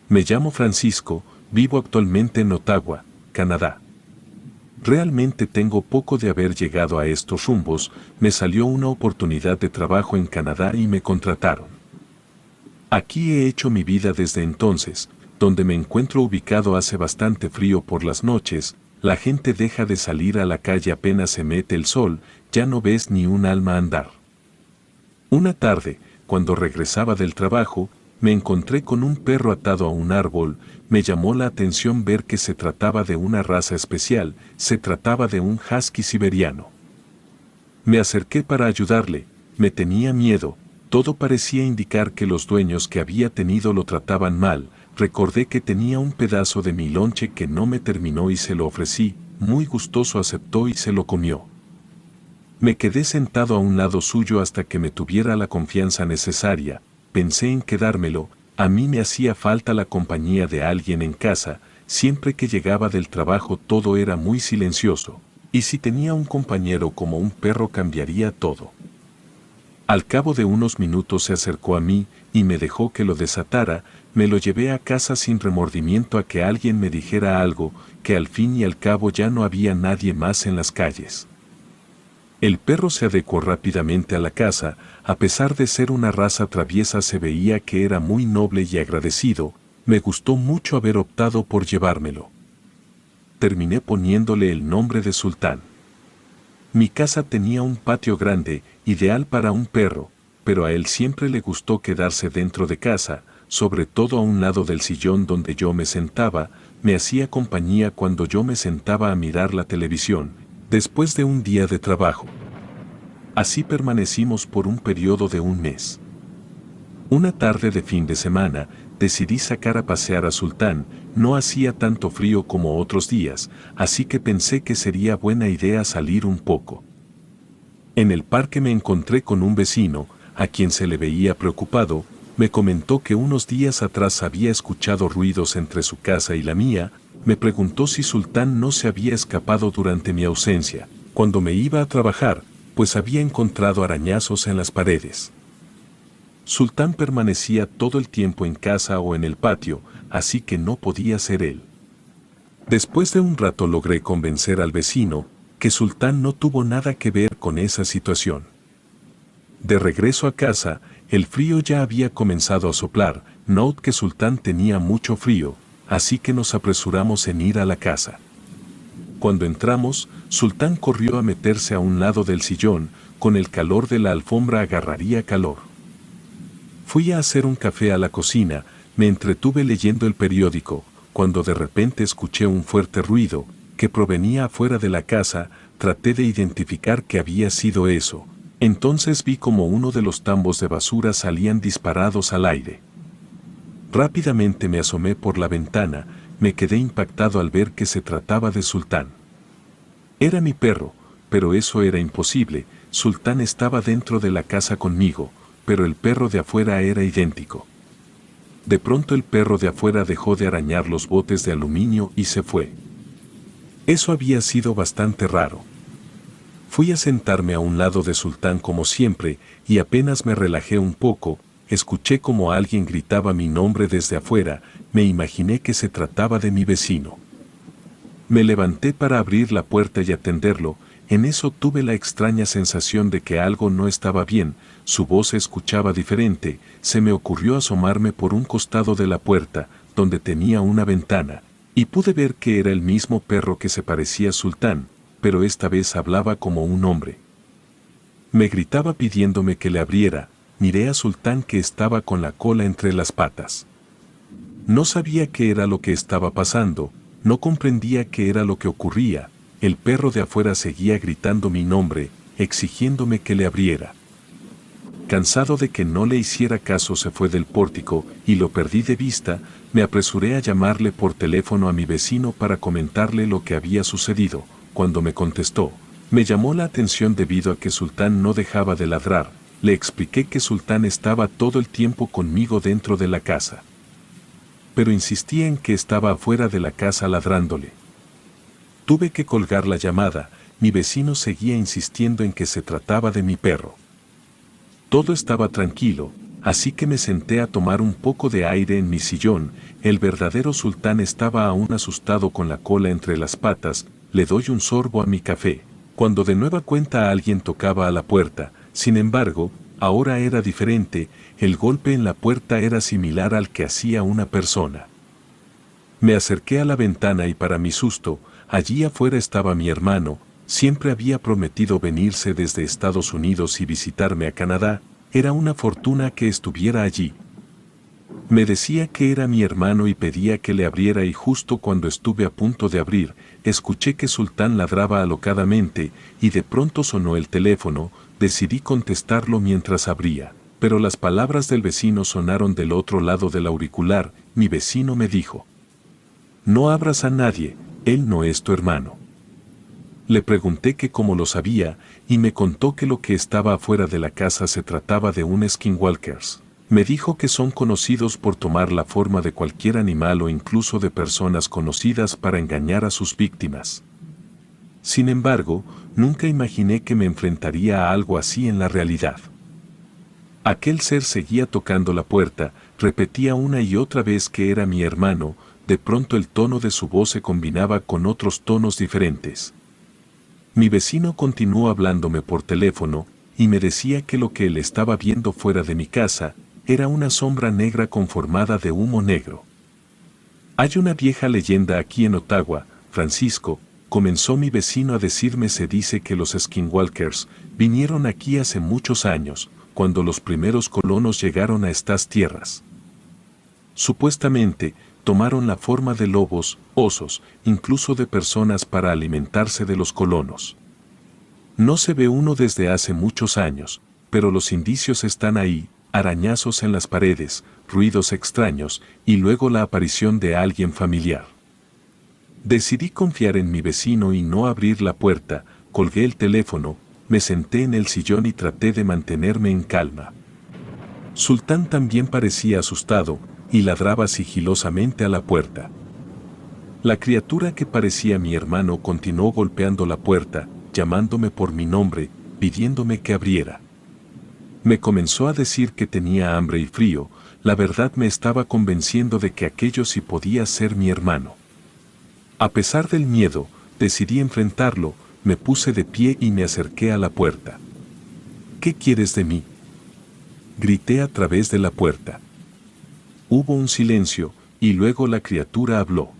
Me llamo Francisco, vivo actualmente en Ottawa, Canadá. Realmente tengo poco de haber llegado a estos rumbos, me salió una oportunidad de trabajo en Canadá y me contrataron. Aquí he hecho mi vida desde entonces, donde me encuentro ubicado hace bastante frío por las noches, la gente deja de salir a la calle apenas se mete el sol, ya no ves ni un alma andar. Una tarde, cuando regresaba del trabajo, me encontré con un perro atado a un árbol, me llamó la atención ver que se trataba de una raza especial, se trataba de un husky siberiano. Me acerqué para ayudarle, me tenía miedo, todo parecía indicar que los dueños que había tenido lo trataban mal, recordé que tenía un pedazo de mi lonche que no me terminó y se lo ofrecí, muy gustoso aceptó y se lo comió. Me quedé sentado a un lado suyo hasta que me tuviera la confianza necesaria, pensé en quedármelo, a mí me hacía falta la compañía de alguien en casa, siempre que llegaba del trabajo todo era muy silencioso, y si tenía un compañero como un perro cambiaría todo. Al cabo de unos minutos se acercó a mí y me dejó que lo desatara, me lo llevé a casa sin remordimiento a que alguien me dijera algo, que al fin y al cabo ya no había nadie más en las calles. El perro se adecuó rápidamente a la casa, a pesar de ser una raza traviesa se veía que era muy noble y agradecido, me gustó mucho haber optado por llevármelo. Terminé poniéndole el nombre de Sultán. Mi casa tenía un patio grande, ideal para un perro, pero a él siempre le gustó quedarse dentro de casa, sobre todo a un lado del sillón donde yo me sentaba, me hacía compañía cuando yo me sentaba a mirar la televisión, después de un día de trabajo. Así permanecimos por un periodo de un mes. Una tarde de fin de semana, decidí sacar a pasear a Sultán, no hacía tanto frío como otros días, así que pensé que sería buena idea salir un poco. En el parque me encontré con un vecino, a quien se le veía preocupado, me comentó que unos días atrás había escuchado ruidos entre su casa y la mía, me preguntó si Sultán no se había escapado durante mi ausencia, cuando me iba a trabajar, pues había encontrado arañazos en las paredes. Sultán permanecía todo el tiempo en casa o en el patio, así que no podía ser él. Después de un rato logré convencer al vecino que Sultán no tuvo nada que ver con esa situación. De regreso a casa, el frío ya había comenzado a soplar, noté que Sultán tenía mucho frío, así que nos apresuramos en ir a la casa. Cuando entramos, Sultán corrió a meterse a un lado del sillón, con el calor de la alfombra agarraría calor. Fui a hacer un café a la cocina, me entretuve leyendo el periódico, cuando de repente escuché un fuerte ruido, que provenía afuera de la casa, traté de identificar qué había sido eso, entonces vi como uno de los tambos de basura salían disparados al aire. Rápidamente me asomé por la ventana, me quedé impactado al ver que se trataba de Sultán. Era mi perro, pero eso era imposible, Sultán estaba dentro de la casa conmigo, pero el perro de afuera era idéntico. De pronto el perro de afuera dejó de arañar los botes de aluminio y se fue. Eso había sido bastante raro. Fui a sentarme a un lado de Sultán como siempre, y apenas me relajé un poco, escuché como alguien gritaba mi nombre desde afuera, me imaginé que se trataba de mi vecino. Me levanté para abrir la puerta y atenderlo, en eso tuve la extraña sensación de que algo no estaba bien, su voz se escuchaba diferente, se me ocurrió asomarme por un costado de la puerta, donde tenía una ventana, y pude ver que era el mismo perro que se parecía a Sultán, pero esta vez hablaba como un hombre. Me gritaba pidiéndome que le abriera, miré a Sultán que estaba con la cola entre las patas. No sabía qué era lo que estaba pasando, no comprendía qué era lo que ocurría, el perro de afuera seguía gritando mi nombre, exigiéndome que le abriera. Cansado de que no le hiciera caso se fue del pórtico y lo perdí de vista, me apresuré a llamarle por teléfono a mi vecino para comentarle lo que había sucedido. Cuando me contestó, me llamó la atención debido a que Sultán no dejaba de ladrar, le expliqué que Sultán estaba todo el tiempo conmigo dentro de la casa. Pero insistía en que estaba afuera de la casa ladrándole. Tuve que colgar la llamada, mi vecino seguía insistiendo en que se trataba de mi perro. Todo estaba tranquilo, así que me senté a tomar un poco de aire en mi sillón. El verdadero sultán estaba aún asustado con la cola entre las patas. Le doy un sorbo a mi café, cuando de nueva cuenta alguien tocaba a la puerta. Sin embargo, ahora era diferente. El golpe en la puerta era similar al que hacía una persona. Me acerqué a la ventana y para mi susto, allí afuera estaba mi hermano. Siempre había prometido venirse desde Estados Unidos y visitarme a Canadá. Era una fortuna que estuviera allí. Me decía que era mi hermano y pedía que le abriera, y justo cuando estuve a punto de abrir, escuché que Sultán ladraba alocadamente y de pronto sonó el teléfono. Decidí contestarlo mientras abría, pero las palabras del vecino sonaron del otro lado del auricular. Mi vecino me dijo: «No abras a nadie, él no es tu hermano». Le pregunté que cómo lo sabía, y me contó que lo que estaba afuera de la casa se trataba de un skinwalkers. Me dijo que son conocidos por tomar la forma de cualquier animal o incluso de personas conocidas para engañar a sus víctimas. Sin embargo, nunca imaginé que me enfrentaría a algo así en la realidad. Aquel ser seguía tocando la puerta, repetía una y otra vez que era mi hermano. De pronto el tono de su voz se combinaba con otros tonos diferentes. Mi vecino continuó hablándome por teléfono y me decía que lo que él estaba viendo fuera de mi casa era una sombra negra conformada de humo negro. «Hay una vieja leyenda aquí en Ottawa, Francisco», comenzó mi vecino a decirme. «Se dice que los skinwalkers vinieron aquí hace muchos años, cuando los primeros colonos llegaron a estas tierras. Supuestamente, tomaron la forma de lobos, osos, incluso de personas para alimentarse de los colonos. No se ve uno desde hace muchos años, pero los indicios están ahí: arañazos en las paredes, ruidos extraños y luego la aparición de alguien familiar». Decidí confiar en mi vecino y no abrir la puerta. Colgué el teléfono, me senté en el sillón y traté de mantenerme en calma. Sultán también parecía asustado y ladraba sigilosamente a la puerta. La criatura que parecía mi hermano continuó golpeando la puerta, llamándome por mi nombre, pidiéndome que abriera. Me comenzó a decir que tenía hambre y frío. La verdad me estaba convenciendo de que aquello sí podía ser mi hermano. A pesar del miedo, decidí enfrentarlo. Me puse de pie y me acerqué a la puerta. «¿Qué quieres de mí?», grité a través de la puerta. Hubo un silencio, y luego la criatura habló.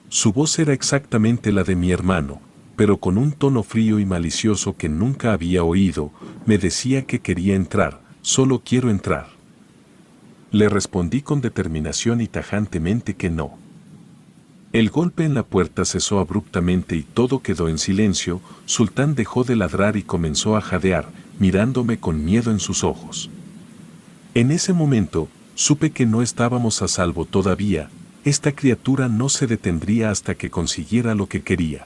Su voz era exactamente la de mi hermano, pero con un tono frío y malicioso que nunca había oído. Me decía que quería entrar. «Solo quiero entrar». Le respondí con determinación y tajantemente que no. El golpe en la puerta cesó abruptamente y todo quedó en silencio. Sultán dejó de ladrar y comenzó a jadear, mirándome con miedo en sus ojos. En ese momento, supe que no estábamos a salvo todavía. Esta criatura no se detendría hasta que consiguiera lo que quería.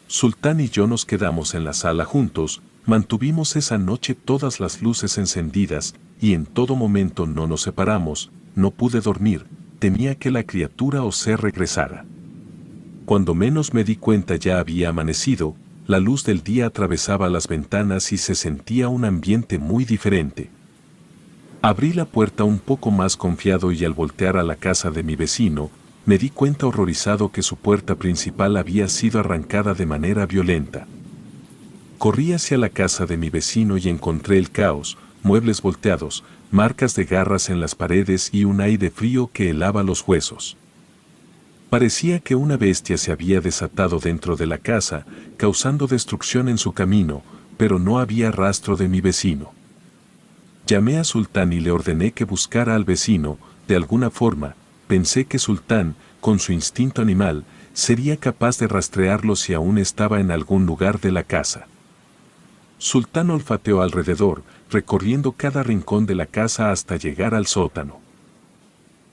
Sultán y yo nos quedamos en la sala juntos. Mantuvimos esa noche todas las luces encendidas y en todo momento no nos separamos. No pude dormir, temía que la criatura o ser regresara. Cuando menos me di cuenta ya había amanecido. La luz del día atravesaba las ventanas y se sentía un ambiente muy diferente. Abrí la puerta un poco más confiado y al voltear a la casa de mi vecino, me di cuenta horrorizado que su puerta principal había sido arrancada de manera violenta. Corrí hacia la casa de mi vecino y encontré el caos: muebles volteados, marcas de garras en las paredes y un aire frío que helaba los huesos. Parecía que una bestia se había desatado dentro de la casa, causando destrucción en su camino, pero no había rastro de mi vecino. Llamé a Sultán y le ordené que buscara al vecino. De alguna forma, pensé que Sultán, con su instinto animal, sería capaz de rastrearlo si aún estaba en algún lugar de la casa. Sultán olfateó alrededor, recorriendo cada rincón de la casa hasta llegar al sótano.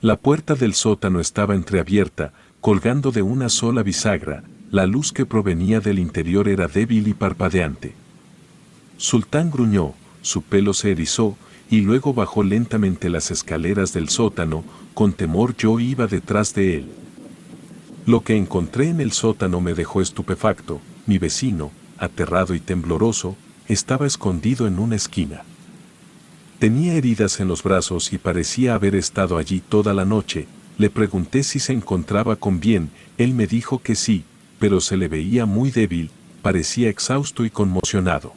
La puerta del sótano estaba entreabierta, colgando de una sola bisagra. La luz que provenía del interior era débil y parpadeante. Sultán gruñó, su pelo se erizó, y luego bajó lentamente las escaleras del sótano. Con temor yo iba detrás de él. Lo que encontré en el sótano me dejó estupefacto. Mi vecino, aterrado y tembloroso, estaba escondido en una esquina. Tenía heridas en los brazos y parecía haber estado allí toda la noche. Le pregunté si se encontraba con bien, él me dijo que sí, pero se le veía muy débil, parecía exhausto y conmocionado.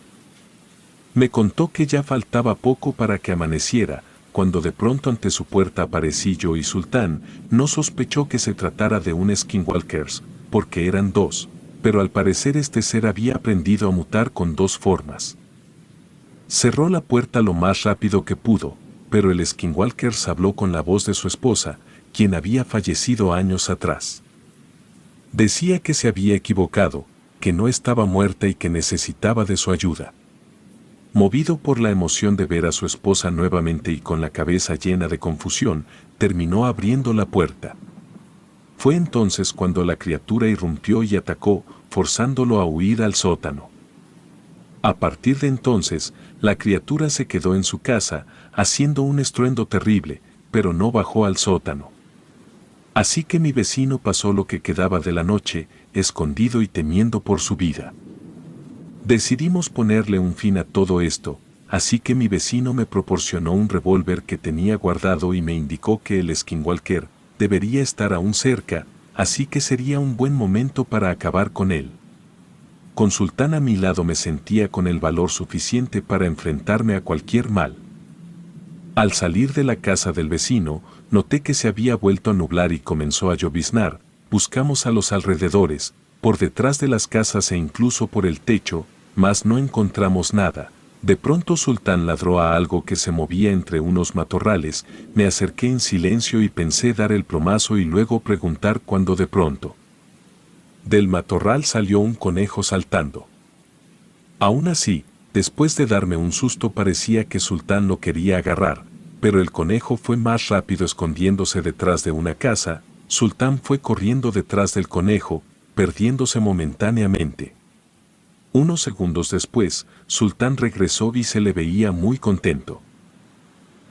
Me contó que ya faltaba poco para que amaneciera, cuando de pronto ante su puerta aparecí yo y Sultán. No sospechó que se tratara de un skinwalkers, porque eran dos, pero al parecer este ser había aprendido a mutar con dos formas. Cerró la puerta lo más rápido que pudo, pero el skinwalkers habló con la voz de su esposa, quien había fallecido años atrás. Decía que se había equivocado, que no estaba muerta y que necesitaba de su ayuda. Movido por la emoción de ver a su esposa nuevamente y con la cabeza llena de confusión, terminó abriendo la puerta. Fue entonces cuando la criatura irrumpió y atacó, forzándolo a huir al sótano. A partir de entonces, la criatura se quedó en su casa, haciendo un estruendo terrible, pero no bajó al sótano. Así que mi vecino pasó lo que quedaba de la noche, escondido y temiendo por su vida. Decidimos ponerle un fin a todo esto, así que mi vecino me proporcionó un revólver que tenía guardado y me indicó que el skinwalker debería estar aún cerca, así que sería un buen momento para acabar con él. Con Sultán a mi lado me sentía con el valor suficiente para enfrentarme a cualquier mal. Al salir de la casa del vecino, noté que se había vuelto a nublar y comenzó a lloviznar. Buscamos a los alrededores, por detrás de las casas e incluso por el techo, mas no encontramos nada. De pronto Sultán ladró a algo que se movía entre unos matorrales. Me acerqué en silencio y pensé dar el plomazo y luego preguntar cuando de pronto del matorral salió un conejo saltando. Aún así, después de darme un susto parecía que Sultán lo quería agarrar, pero el conejo fue más rápido escondiéndose detrás de una casa. Sultán fue corriendo detrás del conejo, perdiéndose momentáneamente. Unos segundos después, Sultán regresó y se le veía muy contento.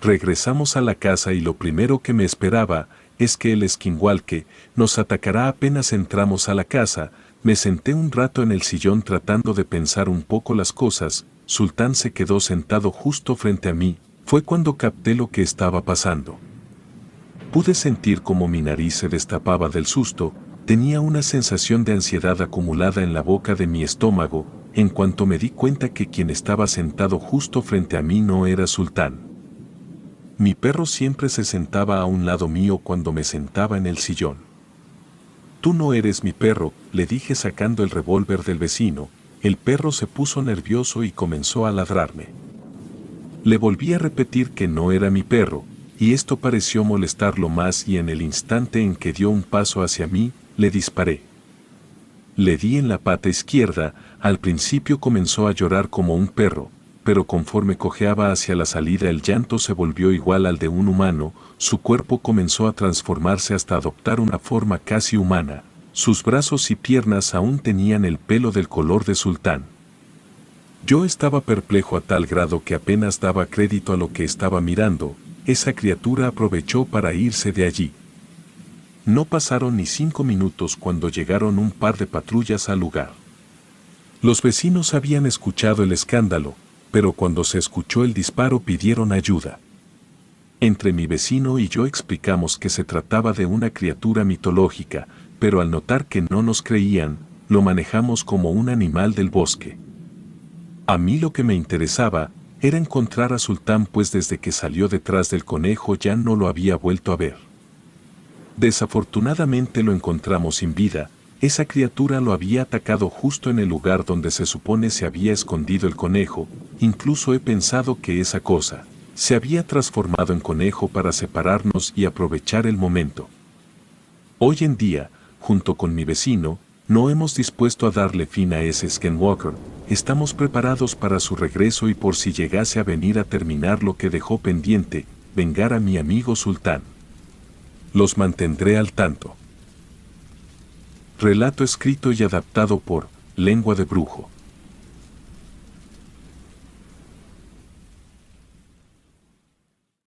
Regresamos a la casa y lo primero que me esperaba es que el skinwalker nos atacará apenas entramos a la casa. Me senté un rato en el sillón tratando de pensar un poco las cosas. Sultán se quedó sentado justo frente a mí. Fue cuando capté lo que estaba pasando. Pude sentir cómo mi nariz se destapaba del susto. Tenía una sensación de ansiedad acumulada en la boca de mi estómago, en cuanto me di cuenta que quien estaba sentado justo frente a mí no era Sultán. Mi perro siempre se sentaba a un lado mío cuando me sentaba en el sillón. «Tú no eres mi perro», le dije sacando el revólver del vecino. El perro se puso nervioso y comenzó a ladrarme. Le volví a repetir que no era mi perro, y esto pareció molestarlo más y en el instante en que dio un paso hacia mí, le disparé. Le di en la pata izquierda. Al principio comenzó a llorar como un perro, pero conforme cojeaba hacia la salida el llanto se volvió igual al de un humano. Su cuerpo comenzó a transformarse hasta adoptar una forma casi humana. Sus brazos y piernas aún tenían el pelo del color de Sultán. Yo estaba perplejo a tal grado que apenas daba crédito a lo que estaba mirando. Esa criatura aprovechó para irse de allí. No pasaron ni 5 minutos cuando llegaron un par de patrullas al lugar. Los vecinos habían escuchado el escándalo, pero cuando se escuchó el disparo pidieron ayuda. Entre mi vecino y yo explicamos que se trataba de una criatura mitológica, pero al notar que no nos creían, lo manejamos como un animal del bosque. A mí lo que me interesaba era encontrar a Sultán, pues desde que salió detrás del conejo ya no lo había vuelto a ver. Desafortunadamente lo encontramos sin vida. Esa criatura lo había atacado justo en el lugar donde se supone se había escondido el conejo. Incluso he pensado que esa cosa se había transformado en conejo para separarnos y aprovechar el momento. Hoy en día, junto con mi vecino, no hemos dispuesto a darle fin a ese skinwalker. Estamos preparados para su regreso y por si llegase a venir a terminar lo que dejó pendiente, vengar a mi amigo Sultán. Los mantendré al tanto. Relato escrito y adaptado por Lengua de Brujo.